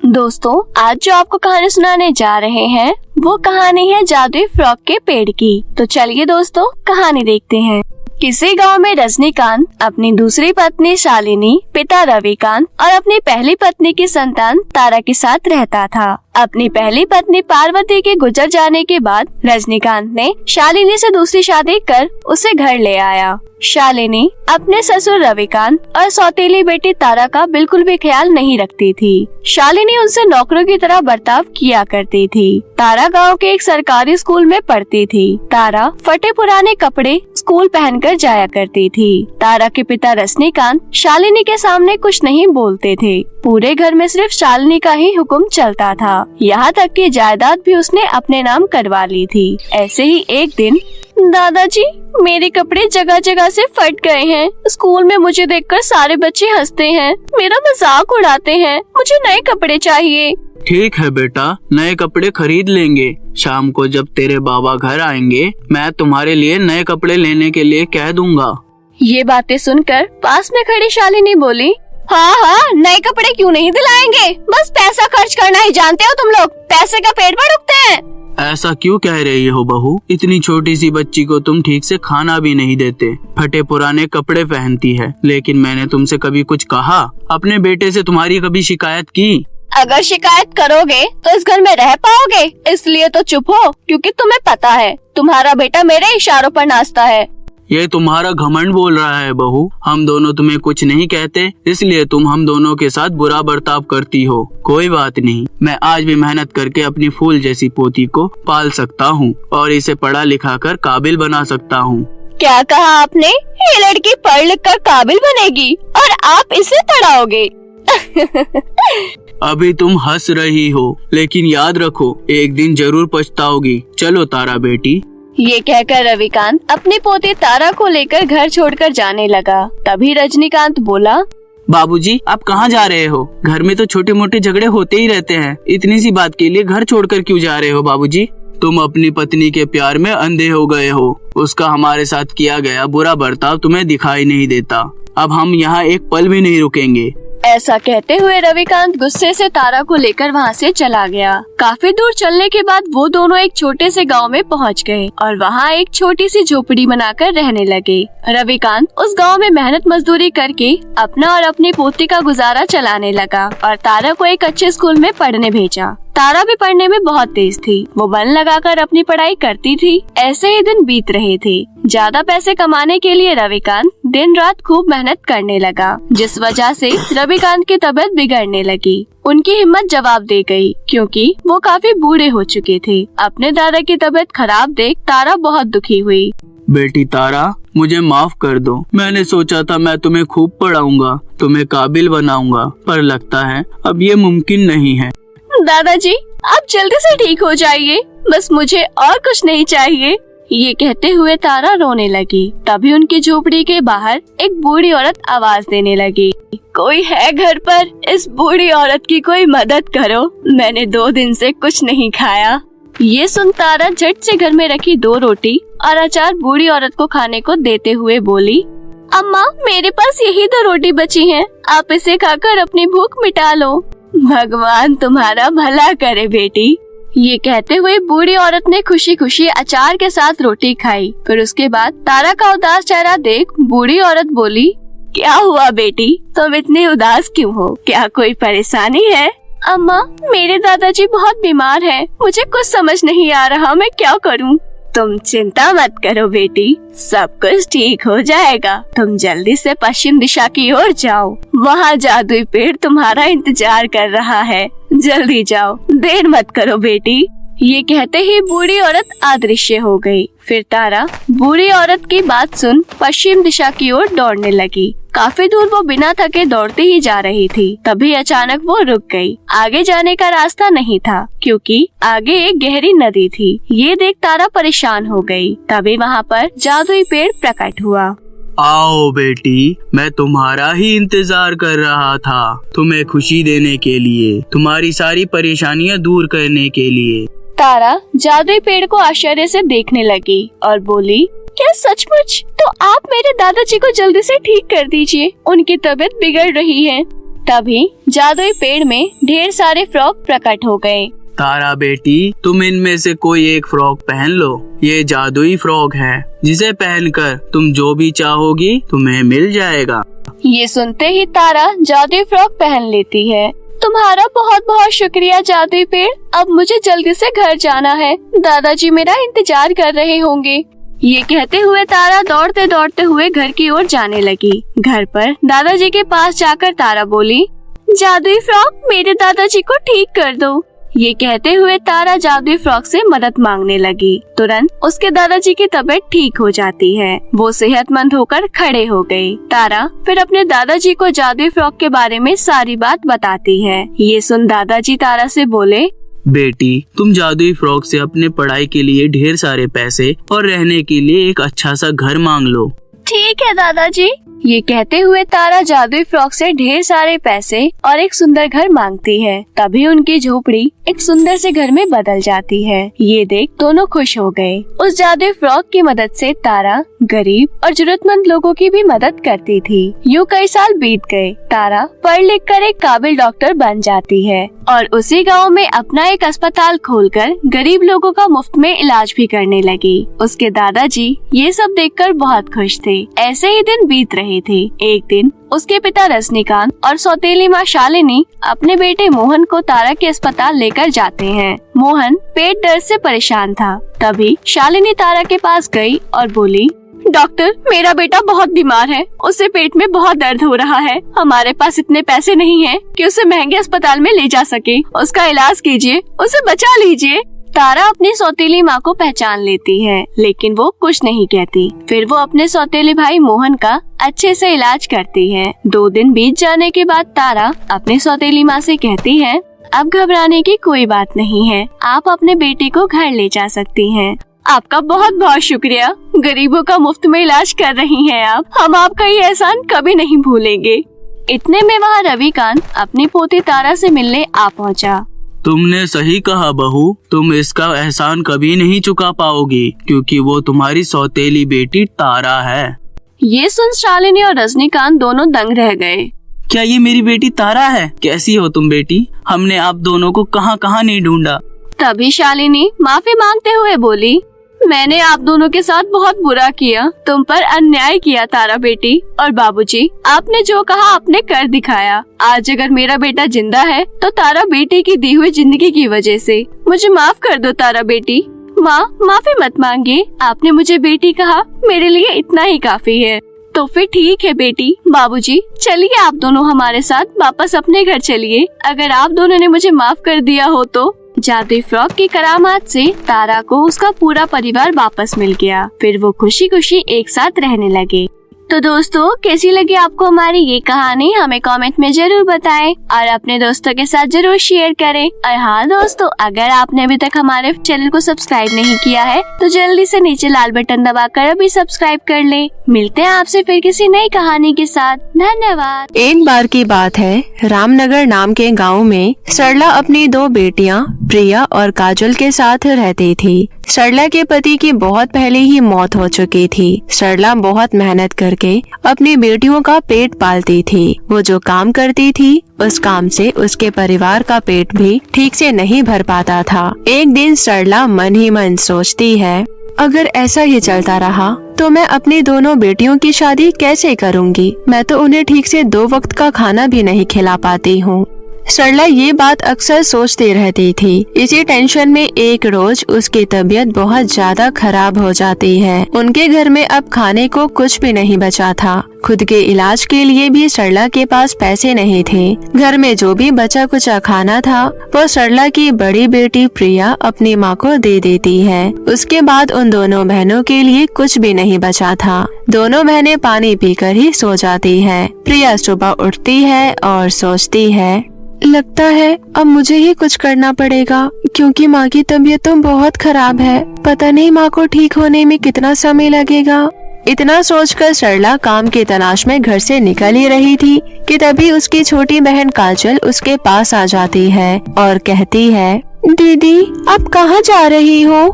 दोस्तों, आज जो आपको कहानी सुनाने जा रहे हैं वो कहानी है जादुई फ्रॉक के पेड़ की। तो चलिए दोस्तों, कहानी देखते हैं। किसी गांव में रजनीकांत अपनी दूसरी पत्नी शालिनी, पिता रविकांत और अपनी पहली पत्नी की संतान तारा के साथ रहता था। अपनी पहली पत्नी पार्वती के गुजर जाने के बाद रजनीकांत ने शालिनी से दूसरी शादी कर उसे घर ले आया। शालिनी अपने ससुर रविकांत और सौतेली बेटी तारा का बिल्कुल भी ख्याल नहीं रखती थी। शालिनी उनसे नौकरों की तरह बर्ताव किया करती थी। तारा गांव के एक सरकारी स्कूल में पढ़ती थी। तारा फटे पुराने कपड़े स्कूल पहनकर जाया करती थी। तारा के पिता रजनीकांत शालिनी के सामने कुछ नहीं बोलते थे। पूरे घर में सिर्फ शालिनी का ही हुक्म चलता था। यहाँ तक कि जायदाद भी उसने अपने नाम करवा ली थी। ऐसे ही एक दिन, दादाजी, मेरे कपड़े जगह जगह से फट गए हैं। स्कूल में मुझे देखकर सारे बच्चे हंसते हैं, मेरा मजाक उड़ाते हैं। मुझे नए कपड़े चाहिए। ठीक है बेटा, नए कपड़े खरीद लेंगे। शाम को जब तेरे बाबा घर आएंगे, मैं तुम्हारे लिए नए कपड़े लेने के लिए कह दूंगा। ये बातें सुनकर पास में खड़ी शालिनी बोली, हाँ, नए कपड़े क्यों नहीं दिलाएंगे? बस पैसा खर्च करना ही जानते हो तुम लोग। पैसे का पेट भर उगते हैं। ऐसा क्यों कह रही हो बहू? इतनी छोटी सी बच्ची को तुम ठीक से खाना भी नहीं देते, फटे पुराने कपड़े पहनती है। लेकिन मैंने तुमसे कभी कुछ कहा? अपने बेटे से तुम्हारी कभी शिकायत की? अगर शिकायत करोगे तो इस घर में रह पाओगे, इसलिए तो चुप हो, क्योंकि तुम्हें पता है तुम्हारा बेटा मेरे इशारों पर नाचता है। ये तुम्हारा घमंड बोल रहा है बहू। हम दोनों तुम्हें कुछ नहीं कहते, इसलिए तुम हम दोनों के साथ बुरा बर्ताव करती हो। कोई बात नहीं, मैं आज भी मेहनत करके अपनी फूल जैसी पोती को पाल सकता हूँ और इसे पढ़ा लिखा कर काबिल बना सकता हूँ। क्या कहा आपने? ये लड़की पढ़ लिख कर काबिल बनेगी और आप इसे पढ़ाओगे? अभी तुम हंस रही हो, लेकिन याद रखो, एक दिन जरूर पछताओगी। चलो तारा बेटी। ये कहकर रविकांत अपनी पोती तारा को लेकर घर छोड़कर जाने लगा। तभी रजनीकांत बोला, बाबूजी, आप कहाँ जा रहे हो? घर में तो छोटे मोटे झगड़े होते ही रहते हैं। इतनी सी बात के लिए घर छोड़कर क्यों जा रहे हो बाबूजी? तुम अपनी पत्नी के प्यार में अंधे हो गए हो। उसका हमारे साथ किया गया बुरा बर्ताव तुम्हें दिखाई नहीं देता। अब हम यहाँ एक पल भी नहीं रुकेंगे। ऐसा कहते हुए रविकांत गुस्से से तारा को लेकर वहाँ से चला गया। काफी दूर चलने के बाद वो दोनों एक छोटे से गांव में पहुँच गए और वहाँ एक छोटी सी झोपड़ी बनाकर रहने लगे। रविकांत उस गांव में मेहनत मजदूरी करके अपना और अपनी पोती का गुजारा चलाने लगा और तारा को एक अच्छे स्कूल में पढ़ने भेजा। तारा भी पढ़ने में बहुत तेज थी। वो मन लगाकर अपनी पढ़ाई करती थी। ऐसे ही दिन बीत रहे थे। ज्यादा पैसे कमाने के लिए रविकांत दिन रात खूब मेहनत करने लगा, जिस वजह से रविकांत की तबीयत बिगड़ने लगी। उनकी हिम्मत जवाब दे गई, क्योंकि वो काफी बूढ़े हो चुके थे। अपने दादा की तबीयत खराब देख तारा बहुत दुखी हुई। बेटी तारा, मुझे माफ कर दो। मैंने सोचा था मैं तुम्हें खूब पढ़ाऊंगा, तुम्हें काबिल बनाऊंगा, पर लगता है अब ये मुमकिन नहीं है। दादाजी, आप जल्दी से ठीक हो जाइए, बस मुझे और कुछ नहीं चाहिए। ये कहते हुए तारा रोने लगी। तभी उनकी झोपड़ी के बाहर एक बूढ़ी औरत आवाज देने लगी, कोई है घर पर? इस बूढ़ी औरत की कोई मदद करो, मैंने 2 दिन से कुछ नहीं खाया। ये सुन तारा झट से घर में रखी 2 रोटी और अचार बूढ़ी औरत को खाने को देते हुए बोली, अम्मा, मेरे पास यही 2 रोटी बची हैं, आप इसे खाकर अपनी भूख मिटा लो। भगवान तुम्हारा भला करे बेटी। ये कहते हुए बूढ़ी औरत ने खुशी खुशी अचार के साथ रोटी खाई। फिर उसके बाद तारा का उदास चेहरा देख बूढ़ी औरत बोली, क्या हुआ बेटी, तुम इतनी उदास क्यों हो? क्या कोई परेशानी है? अम्मा, मेरे दादाजी बहुत बीमार हैं, मुझे कुछ समझ नहीं आ रहा, मैं क्या करूं? तुम चिंता मत करो बेटी, सब कुछ ठीक हो जाएगा। तुम जल्दी से पश्चिम दिशा की ओर जाओ, वहाँ जादुई पेड़ तुम्हारा इंतजार कर रहा है। जल्दी जाओ, देर मत करो बेटी। ये कहते ही बूढ़ी औरत अदृश्य हो गई। फिर तारा बूढ़ी औरत की बात सुन पश्चिम दिशा की ओर दौड़ने लगी। काफी दूर वो बिना थके दौड़ती ही जा रही थी। तभी अचानक वो रुक गई। आगे जाने का रास्ता नहीं था, क्योंकि आगे एक गहरी नदी थी। ये देख तारा परेशान हो गई। तभी वहाँ पर जादुई पेड़ प्रकट हुआ। आओ बेटी, मैं तुम्हारा ही इंतजार कर रहा था, तुम्हें खुशी देने के लिए, तुम्हारी सारी परेशानियाँ दूर करने के लिए। तारा जादुई पेड़ को आश्चर्य से देखने लगी और बोली, क्या सचमुच? तो आप मेरे दादाजी को जल्दी से ठीक कर दीजिए, उनकी तबीयत बिगड़ रही है। तभी जादुई पेड़ में ढेर सारे फ्रॉग प्रकट हो गए। तारा बेटी, तुम इनमें से कोई एक फ्रॉक पहन लो। ये जादुई फ्रॉक है, जिसे पहनकर तुम जो भी चाहोगी तुम्हें मिल जाएगा। ये सुनते ही तारा जादुई फ्रॉक पहन लेती है। तुम्हारा बहुत बहुत शुक्रिया जादुई पेड़, अब मुझे जल्दी से घर जाना है, दादाजी मेरा इंतजार कर रहे होंगे। ये कहते हुए तारा दौड़ते दौड़ते हुए घर की ओर जाने लगी। घर पर दादाजी के पास जाकर तारा बोली, जादुई फ्रॉक मेरे दादाजी को ठीक कर दो। ये कहते हुए तारा जादुई फ्रॉक से मदद मांगने लगी। तुरंत उसके दादाजी की तबीयत ठीक हो जाती है। वो सेहतमंद होकर खड़े हो गई। तारा फिर अपने दादाजी को जादुई फ्रॉक के बारे में सारी बात बताती है। ये सुन दादाजी तारा से बोले, बेटी, तुम जादुई फ्रॉक से अपने पढ़ाई के लिए ढेर सारे पैसे और रहने के लिए एक अच्छा सा घर मांग लो। ठीक है दादाजी। ये कहते हुए तारा जादुई फ्रॉक से ढेर सारे पैसे और एक सुंदर घर मांगती है। तभी उनकी झोपड़ी एक सुंदर से घर में बदल जाती है। ये देख दोनों खुश हो गए। उस जादुई फ्रॉक की मदद से तारा गरीब और जरूरतमंद लोगों की भी मदद करती थी। यूं कई साल बीत गए। तारा पढ़ लिख कर एक काबिल डॉक्टर बन जाती है और उसी गांव में अपना एक अस्पताल खोलकर गरीब लोगों का मुफ्त में इलाज भी करने लगी। उसके दादाजी ये सब देखकर बहुत खुश थे। ऐसे ही दिन बीत रहे थे। एक दिन उसके पिता रजनीकांत और सौतेली माँ शालिनी अपने बेटे मोहन को तारा के अस्पताल लेकर जाते हैं। मोहन पेट दर्द से परेशान था। तभी शालिनी तारा के पास गई और बोली, डॉक्टर, मेरा बेटा बहुत बीमार है, उसे पेट में बहुत दर्द हो रहा है। हमारे पास इतने पैसे नहीं हैं कि उसे महंगे अस्पताल में ले जा सके। उसका इलाज कीजिए, उसे बचा लीजिए। तारा अपनी सौतेली माँ को पहचान लेती है, लेकिन वो कुछ नहीं कहती। फिर वो अपने सौतेले भाई मोहन का अच्छे से इलाज करती है। 2 दिन बीत जाने के बाद तारा अपने सौतेली माँ से कहती है, अब घबराने की कोई बात नहीं है, आप अपने बेटे को घर ले जा सकती हैं। आपका बहुत बहुत शुक्रिया, गरीबों का मुफ्त में इलाज कर रही हैं आप। हम आपका ये एहसान कभी नहीं भूलेंगे। इतने में वहाँ रविकांत अपनी पोती तारा से मिलने आ पहुँचा। तुमने सही कहा बहू, तुम इसका एहसान कभी नहीं चुका पाओगी, क्योंकि वो तुम्हारी सौतेली बेटी तारा है। ये सुन शालिनी और रजनीकांत दोनों दंग रह गए। क्या ये मेरी बेटी तारा है? कैसी हो तुम बेटी? हमने आप दोनों को कहाँ कहाँ नहीं ढूंढा। तभी शालिनी माफी मांगते हुए बोली, मैंने आप दोनों के साथ बहुत बुरा किया, तुम पर अन्याय किया तारा बेटी। और बाबूजी, आपने जो कहा आपने कर दिखाया। आज अगर मेरा बेटा जिंदा है तो तारा बेटी की दी हुई जिंदगी की वजह से। मुझे माफ कर दो तारा बेटी। माँ, माफी मत मांगिए, आपने मुझे बेटी कहा, मेरे लिए इतना ही काफी है। तो फिर ठीक है बेटी। बाबूजी, चलिए आप दोनों हमारे साथ वापस अपने घर चलिए। अगर आप दोनों ने मुझे माफ कर दिया हो तो। जादुई फ्रॉक की करामात से तारा को उसका पूरा परिवार वापस मिल गया। फिर वो खुशी खुशी एक साथ रहने लगे। तो दोस्तों, कैसी लगी आपको हमारी ये कहानी? हमें कमेंट में जरूर बताएं और अपने दोस्तों के साथ जरूर शेयर करें। और हाँ दोस्तों, अगर आपने अभी तक हमारे चैनल को सब्सक्राइब नहीं किया है तो जल्दी से नीचे लाल बटन दबाकर अभी सब्सक्राइब कर लें। मिलते हैं आपसे फिर किसी नई कहानी के साथ। धन्यवाद। एक बार की बात है, रामनगर नाम के गांव में सरला अपनी 2 बेटियां प्रिया और काजल के साथ रहती थी। सरला के पति की बहुत पहले ही मौत हो चुकी थी। सरला बहुत मेहनत करके अपनी बेटियों का पेट पालती थी। वो जो काम करती थी उस काम से उसके परिवार का पेट भी ठीक से नहीं भर पाता था। एक दिन सरला मन ही मन सोचती है, अगर ऐसा ही चलता रहा तो मैं अपनी दोनों बेटियों की शादी कैसे करूँगी? मैं तो उन्हें ठीक से 2 वक्त का खाना भी नहीं खिला पाती हूँ। सरला ये बात अक्सर सोचती रहती थी। इसी टेंशन में एक रोज उसकी तबीयत बहुत ज्यादा खराब हो जाती है। उनके घर में अब खाने को कुछ भी नहीं बचा था। खुद के इलाज के लिए भी सरला के पास पैसे नहीं थे। घर में जो भी बचा कुचा खाना था वो सरला की बड़ी बेटी प्रिया अपनी माँ को दे देती है। उसके बाद उन दोनों बहनों के लिए कुछ भी नहीं बचा था। दोनों बहनें पानी पीकर ही सो जाती हैं। प्रिया सुबह उठती है और सोचती है, लगता है अब मुझे ही कुछ करना पड़ेगा, क्योंकि माँ की तबीयत तो बहुत खराब है। पता नहीं माँ को ठीक होने में कितना समय लगेगा। इतना सोचकर सरला काम की तलाश में घर से निकल ही रही थी कि तभी उसकी छोटी बहन काजल उसके पास आ जाती है और कहती है, दीदी आप कहाँ जा रही हो?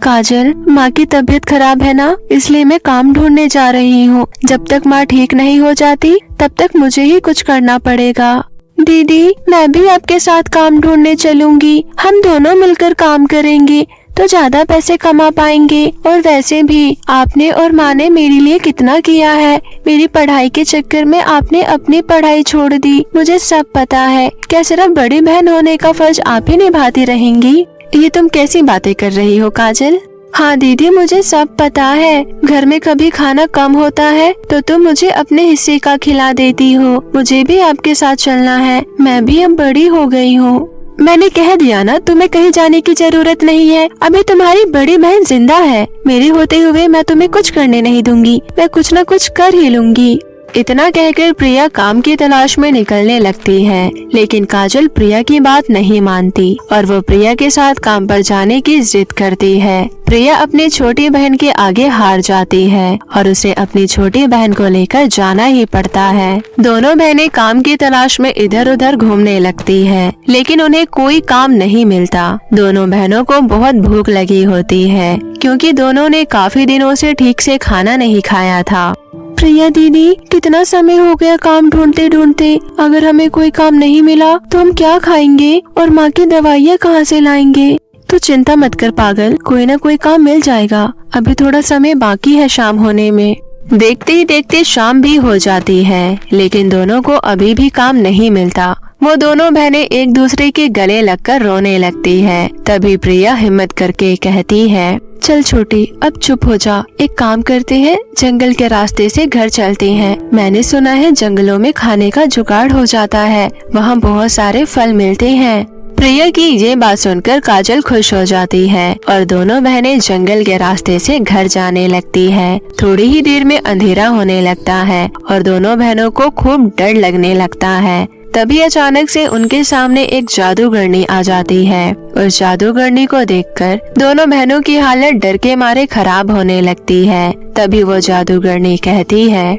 काजल, माँ की तबीयत खराब है ना, इसलिए मैं काम ढूंढने जा रही हूँ। जब तक माँ ठीक नहीं हो जाती तब तक मुझे ही कुछ करना पड़ेगा। दीदी, मैं भी आपके साथ काम ढूंढने चलूंगी। हम दोनों मिलकर काम करेंगे तो ज्यादा पैसे कमा पाएंगे। और वैसे भी आपने और माँ ने मेरे लिए कितना किया है। मेरी पढ़ाई के चक्कर में आपने अपनी पढ़ाई छोड़ दी, मुझे सब पता है। क्या सिर्फ बड़ी बहन होने का फर्ज आप ही निभाती रहेंगी? ये तुम कैसी बातें कर रही हो काजल? हाँ दीदी, मुझे सब पता है। घर में कभी खाना कम होता है तो तुम मुझे अपने हिस्से का खिला देती हो। मुझे भी आपके साथ चलना है, मैं भी अब बड़ी हो गई हूँ। मैंने कह दिया ना, तुम्हें कहीं जाने की जरूरत नहीं है। अभी तुम्हारी बड़ी बहन जिंदा है। मेरे होते हुए मैं तुम्हें कुछ करने नहीं दूंगी, मैं कुछ न कुछ कर ही लूंगी। इतना कहकर प्रिया काम की तलाश में निकलने लगती है, लेकिन काजल प्रिया की बात नहीं मानती और वो प्रिया के साथ काम पर जाने की जिद करती है। प्रिया अपनी छोटी बहन के आगे हार जाती है और उसे अपनी छोटी बहन को लेकर जाना ही पड़ता है। दोनों बहनें काम की तलाश में इधर उधर घूमने लगती है, लेकिन उन्हें कोई काम नहीं मिलता। दोनों बहनों को बहुत भूख लगी होती है, क्योंकि दोनों ने काफी दिनों से ठीक से खाना नहीं खाया था। प्रिया दीदी, कितना समय हो गया काम ढूंढते ढूंढते। अगर हमें कोई काम नहीं मिला तो हम क्या खाएंगे और माँ की दवाइयाँ कहाँ से लाएंगे? तो चिंता मत कर पागल, कोई ना कोई काम मिल जाएगा। अभी थोड़ा समय बाकी है शाम होने में। देखते ही देखते शाम भी हो जाती है, लेकिन दोनों को अभी भी काम नहीं मिलता। वो दोनों बहनें एक दूसरे के गले लगकर रोने लगती है। तभी प्रिया हिम्मत करके कहती है, चल छोटी, अब चुप हो जा। एक काम करते हैं, जंगल के रास्ते से घर चलते हैं। मैंने सुना है जंगलों में खाने का जुगाड़ हो जाता है, वहाँ बहुत सारे फल मिलते हैं। प्रिया की ये बात सुनकर काजल खुश हो जाती है और दोनों बहनें जंगल के रास्ते से घर जाने लगती है। थोड़ी ही देर में अंधेरा होने लगता है और दोनों बहनों को खूब डर लगने लगता है। तभी अचानक से उनके सामने एक जादूगरनी आ जाती है। उस जादूगरनी को देखकर दोनों बहनों की हालत डर के मारे खराब होने लगती है। तभी वो जादूगरनी कहती है,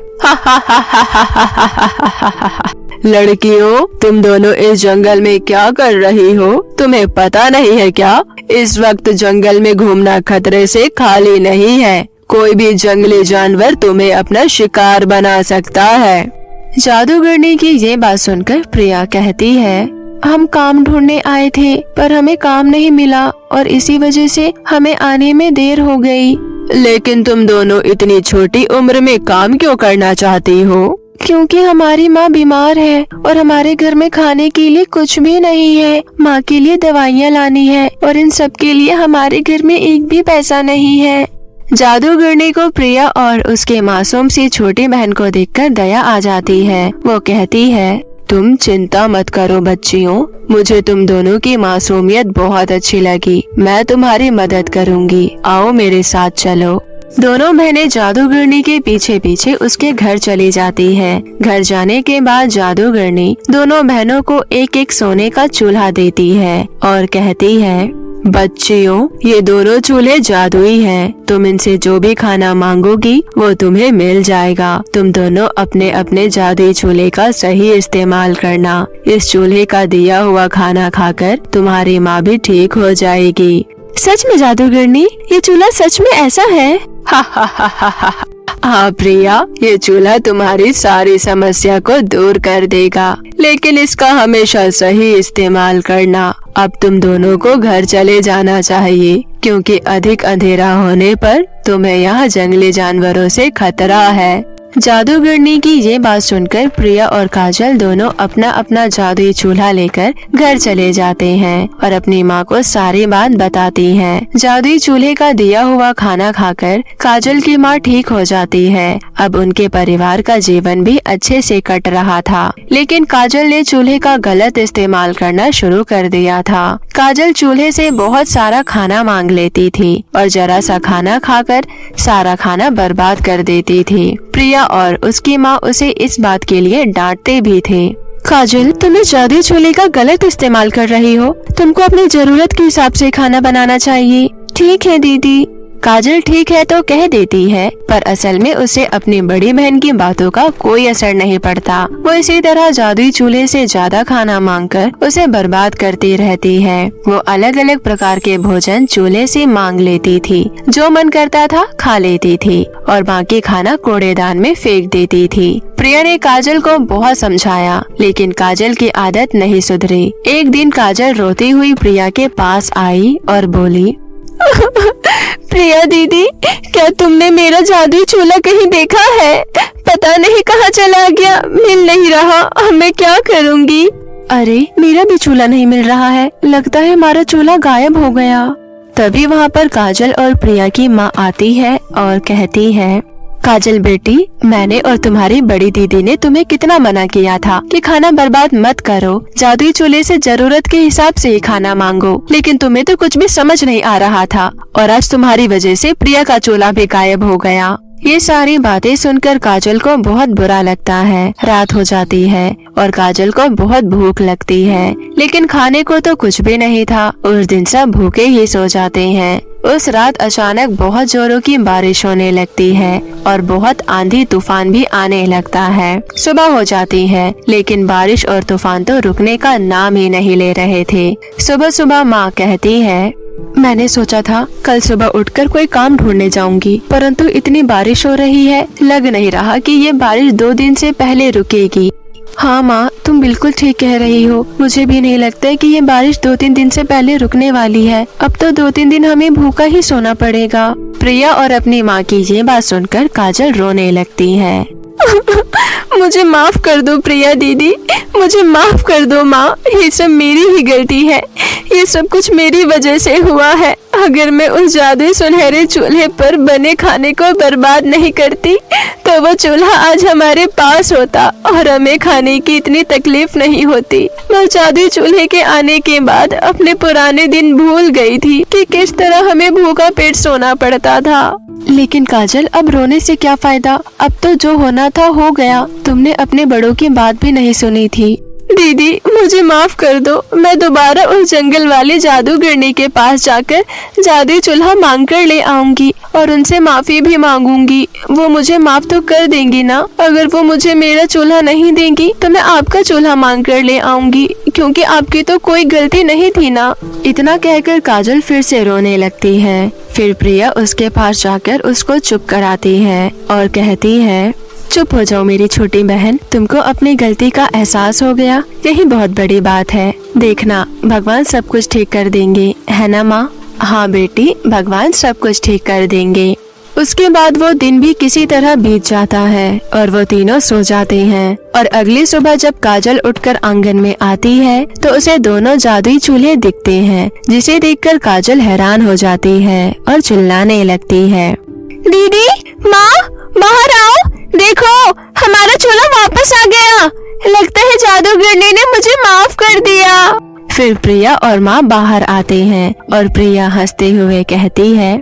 लड़कियों, तुम दोनों इस जंगल में क्या कर रही हो? तुम्हें पता नहीं है क्या? इस वक्त जंगल में घूमना खतरे से खाली नहीं है। कोई भी जंगली जानवर तुम्हें अपना शिकार बना सकता है। जादूगरनी की ये बात सुनकर प्रिया कहती है, हम काम ढूंढने आए थे पर हमें काम नहीं मिला और इसी वजह से हमें आने में देर हो गई। लेकिन तुम दोनों इतनी छोटी उम्र में काम क्यों करना चाहती हो? क्योंकि हमारी माँ बीमार है और हमारे घर में खाने के लिए कुछ भी नहीं है। माँ के लिए दवाइयाँ लानी है और इन सब के लिए हमारे घर में एक भी पैसा नहीं है। जादूगरनी को प्रिया और उसके मासूम सी छोटी बहन को देखकर दया आ जाती है। वो कहती है, तुम चिंता मत करो बच्चियों, मुझे तुम दोनों की मासूमियत बहुत अच्छी लगी। मैं तुम्हारी मदद करूँगी, आओ मेरे साथ चलो। दोनों बहनें जादूगरनी के पीछे पीछे उसके घर चली जाती है। घर जाने के बाद जादूगरनी दोनों बहनों को एक एक सोने का चूल्हा देती है और कहती है, बच्चियों, ये दोनों चूल्हे जादुई हैं। तुम इनसे जो भी खाना मांगोगी वो तुम्हें मिल जाएगा। तुम दोनों अपने अपने जादुई चूल्हे का सही इस्तेमाल करना। इस चूल्हे का दिया हुआ खाना खाकर तुम्हारी माँ भी ठीक हो जाएगी। सच में जादूगरनी, ये चूल्हा सच में ऐसा है? हाँ प्रिया, ये चूल्हा तुम्हारी सारी समस्या को दूर कर देगा, लेकिन इसका हमेशा सही इस्तेमाल करना। अब तुम दोनों को घर चले जाना चाहिए, क्योंकि अधिक अंधेरा होने पर तुम्हें यहाँ जंगली जानवरों से खतरा है। जादूगरनी की ये बात सुनकर प्रिया और काजल दोनों अपना अपना जादुई चूल्हा लेकर घर चले जाते हैं और अपनी माँ को सारी बात बताती हैं। जादुई चूल्हे का दिया हुआ खाना खाकर काजल की माँ ठीक हो जाती है। अब उनके परिवार का जीवन भी अच्छे से कट रहा था, लेकिन काजल ने चूल्हे का गलत इस्तेमाल करना शुरू कर दिया था। काजल चूल्हे से बहुत सारा खाना मांग लेती थी और जरा सा खाना खाकर सारा खाना बर्बाद कर देती थी। प्रिया और उसकी माँ उसे इस बात के लिए डांटते भी थे। काजल, तुम इस जादुई चूल्हे का गलत इस्तेमाल कर रही हो। तुमको अपनी जरूरत के हिसाब से खाना बनाना चाहिए। ठीक है दीदी। काजल ठीक है तो कह देती है, पर असल में उसे अपनी बड़ी बहन की बातों का कोई असर नहीं पड़ता। वो इसी तरह जादुई चूल्हे से ज्यादा खाना मांगकर उसे बर्बाद करती रहती है। वो अलग अलग प्रकार के भोजन चूल्हे से मांग लेती थी, जो मन करता था खा लेती थी और बाकी खाना कूड़ेदान में फेंक देती थी। प्रिया ने काजल को बहुत समझाया, लेकिन काजल की आदत नहीं सुधरी। एक दिन काजल रोती हुई प्रिया के पास आई और बोली, प्रिया दीदी, क्या तुमने मेरा जादुई चूल्हा कहीं देखा है? पता नहीं कहाँ चला गया, मिल नहीं रहा, अब मैं क्या करूँगी? अरे मेरा भी चूल्हा नहीं मिल रहा है, लगता है हमारा चूल्हा गायब हो गया। तभी वहाँ पर काजल और प्रिया की माँ आती है और कहती है, काजल बेटी, मैंने और तुम्हारी बड़ी दीदी ने तुम्हें कितना मना किया था कि खाना बर्बाद मत करो, जादुई चूल्हे से जरूरत के हिसाब से ही खाना मांगो, लेकिन तुम्हें तो कुछ भी समझ नहीं आ रहा था और आज तुम्हारी वजह से प्रिया का चूल्हा भी गायब हो गया। ये सारी बातें सुनकर काजल को बहुत बुरा लगता है। रात हो जाती है और काजल को बहुत भूख लगती है, लेकिन खाने को तो कुछ भी नहीं था। उस दिन सब भूखे ही सो जाते हैं। उस रात अचानक बहुत जोरों की बारिश होने लगती है और बहुत आंधी तूफान भी आने लगता है। सुबह हो जाती है, लेकिन बारिश और तूफान तो रुकने का नाम ही नहीं ले रहे थे। सुबह सुबह माँ कहती है, मैंने सोचा था कल सुबह उठकर कोई काम ढूंढने जाऊंगी, परंतु इतनी बारिश हो रही है, लग नहीं रहा कि ये बारिश 2 दिन से पहले रुकेगी। हाँ माँ, तुम बिल्कुल ठीक कह रही हो। मुझे भी नहीं लगता है कि ये बारिश 2-3 दिन से पहले रुकने वाली है। अब तो 2-3 दिन हमें भूखा ही सोना पड़ेगा। प्रिया और अपनी माँ की ये बात सुनकर काजल रोने लगती है। मुझे माफ कर दो प्रिया दीदी, मुझे माफ कर दो माँ, ये सब मेरी ही गलती है, ये सब कुछ मेरी वजह से हुआ है। अगर मैं उस जादुई सुनहरे चूल्हे पर बने खाने को बर्बाद नहीं करती तो वो चूल्हा आज हमारे पास होता और हमें खाने की इतनी तकलीफ नहीं होती। मैं जादुई चूल्हे के आने के बाद अपने पुराने दिन भूल गई थी कि किस तरह हमें भूखा पेट सोना पड़ता था। लेकिन काजल, अब रोने से क्या फायदा? अब तो जो होना था हो गया। तुमने अपने बड़ों की बात भी नहीं सुनी थी। दीदी, मुझे माफ कर दो। मैं दोबारा उस जंगल वाले जादूगरनी के पास जाकर जादुई चूल्हा मांग कर ले आऊंगी और उनसे माफी भी मांगूंगी। वो मुझे माफ तो कर देंगी ना? अगर वो मुझे मेरा चूल्हा नहीं देंगी तो मैं आपका चूल्हा मांग कर ले आऊंगी, क्योंकि आपकी तो कोई गलती नहीं थी ना। इतना कहकर काजल फिर से रोने लगती है। फिर प्रिया उसके पास जाकर उसको चुप कराती है और कहती है, चुप हो जाओ मेरी छोटी बहन, तुमको अपनी गलती का एहसास हो गया, यही बहुत बड़ी बात है। देखना, भगवान सब कुछ ठीक कर देंगे, है ना माँ? हाँ बेटी, भगवान सब कुछ ठीक कर देंगे। उसके बाद वो दिन भी किसी तरह बीत जाता है और वो तीनों सो जाते हैं। और अगली सुबह जब काजल उठकर आंगन में आती है तो उसे दोनों जादुई चूल्हे दिखते हैं, जिसे देखकर काजल हैरान हो जाती है और चिल्लाने लगती है, दीदी, माँ, बाहर आओ, देखो हमारा चूल्हा वापस आ गया। लगता है जादूगरनी ने मुझे माफ कर दिया। फिर प्रिया और माँ बाहर आते हैं और प्रिया हंसते हुए कहती है,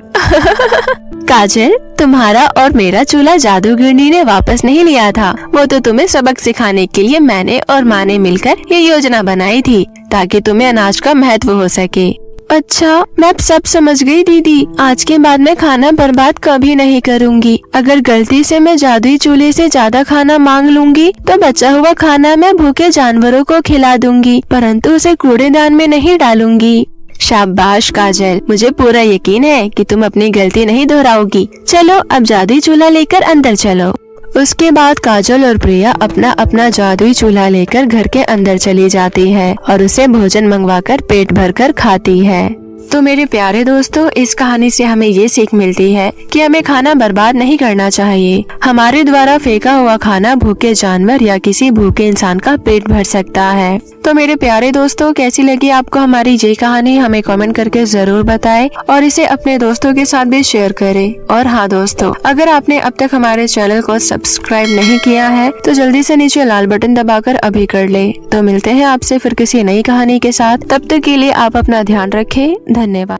काजल, तुम्हारा और मेरा चूल्हा जादूगरनी ने वापस नहीं लिया था। वो तो तुम्हें सबक सिखाने के लिए मैंने और माँ ने मिलकर ये योजना बनाई थी, ताकि तुम्हें अनाज का महत्व हो सके। अच्छा, मैं अब सब समझ गई दीदी। आज के बाद मैं खाना बर्बाद कभी नहीं करूँगी। अगर गलती से मैं जादुई चूल्हे से ज्यादा खाना मांग लूंगी तो बचा हुआ खाना मैं भूखे जानवरों को खिला दूंगी, परंतु उसे कूड़ेदान में नहीं डालूंगी। शाबाश काजल, मुझे पूरा यकीन है कि तुम अपनी गलती नहीं दोहराओगी। चलो अब जादुई चूल्हा लेकर अंदर चलो। उसके बाद काजल और प्रिया अपना अपना जादुई चूल्हा लेकर घर के अंदर चली जाती है और उसे भोजन मंगवाकर पेट भरकर खाती है। तो मेरे प्यारे दोस्तों, इस कहानी से हमें ये सीख मिलती है कि हमें खाना बर्बाद नहीं करना चाहिए। हमारे द्वारा फेंका हुआ खाना भूखे जानवर या किसी भूखे इंसान का पेट भर सकता है। तो मेरे प्यारे दोस्तों, कैसी लगी आपको हमारी ये कहानी? हमें कमेंट करके जरूर बताएं और इसे अपने दोस्तों के साथ भी शेयर करें। और हाँ दोस्तों, अगर आपने अब तक हमारे चैनल को सब्सक्राइब नहीं किया है तो जल्दी से नीचे लाल बटन दबाकर अभी कर ले। तो मिलते हैं आपसे फिर किसी नई कहानी के साथ। तब तक के लिए आप अपना ध्यान रखें। धन्यवाद।